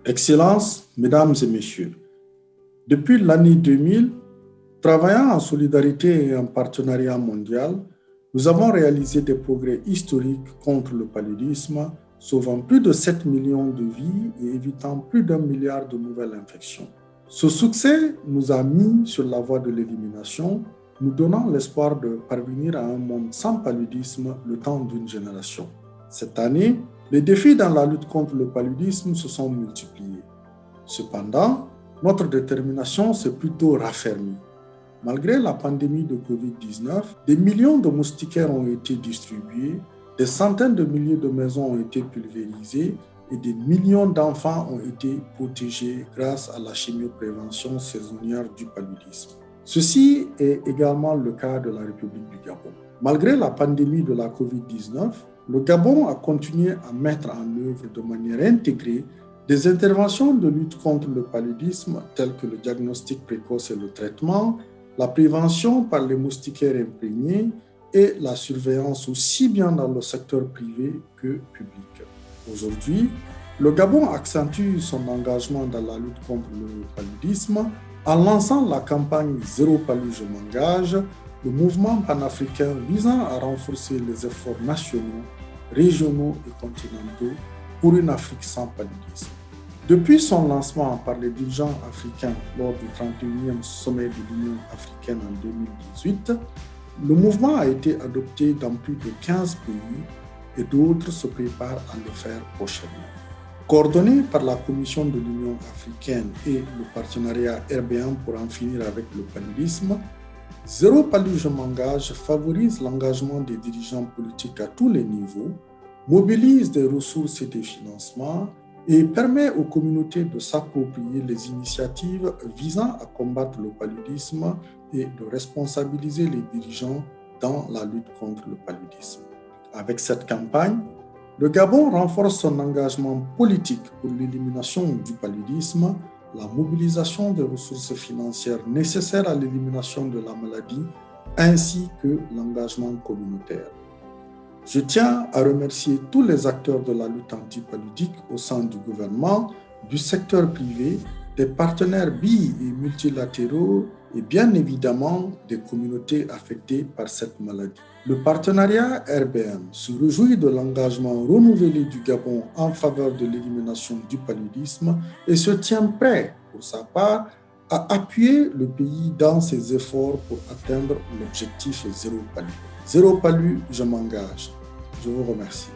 Excellences, Mesdames et Messieurs, depuis l'année 2000, travaillant en solidarité et en partenariat mondial, nous avons réalisé des progrès historiques contre le paludisme, sauvant plus de 7 millions de vies et évitant plus d'1 milliard de nouvelles infections. Ce succès nous a mis sur la voie de l'élimination, nous donnant l'espoir de parvenir à un monde sans paludisme le temps d'une génération. Cette année, les défis dans la lutte contre le paludisme se sont multipliés. Cependant, notre détermination s'est plutôt raffermie. Malgré la pandémie de Covid-19, des millions de moustiquaires ont été distribués, des centaines de milliers de maisons ont été pulvérisées et des millions d'enfants ont été protégés grâce à la chimioprévention saisonnière du paludisme. Ceci est également le cas de la République du Gabon. Malgré la pandémie de la Covid-19, le Gabon a continué à mettre en œuvre de manière intégrée des interventions de lutte contre le paludisme telles que le diagnostic précoce et le traitement, la prévention par les moustiquaires imprégnés et la surveillance aussi bien dans le secteur privé que public. Aujourd'hui, le Gabon accentue son engagement dans la lutte contre le paludisme en lançant la campagne Zéro palu, je m'engage, le mouvement panafricain visant à renforcer les efforts nationaux, régionaux et continentaux pour une Afrique sans paludisme. Depuis son lancement par les dirigeants africains lors du 31e sommet de l'Union africaine en 2018, le mouvement a été adopté dans plus de 15 pays et d'autres se préparent à le faire prochainement. Coordonné par la Commission de l'Union africaine et le partenariat RB1 pour en finir avec le paludisme, Zéro palu, je m'engage favorise l'engagement des dirigeants politiques à tous les niveaux, mobilise des ressources et des financements et permet aux communautés de s'approprier les initiatives visant à combattre le paludisme et de responsabiliser les dirigeants dans la lutte contre le paludisme. Avec cette campagne, le Gabon renforce son engagement politique pour l'élimination du paludisme, la mobilisation des ressources financières nécessaires à l'élimination de la maladie, ainsi que l'engagement communautaire. Je tiens à remercier tous les acteurs de la lutte antipaludique au sein du gouvernement, du secteur privé, des partenaires bi- et multilatéraux et bien évidemment des communautés affectées par cette maladie. Le partenariat RBM se réjouit de l'engagement renouvelé du Gabon en faveur de l'élimination du paludisme et se tient prêt, pour sa part, à appuyer le pays dans ses efforts pour atteindre l'objectif zéro palu. Zéro palu, je m'engage. Je vous remercie.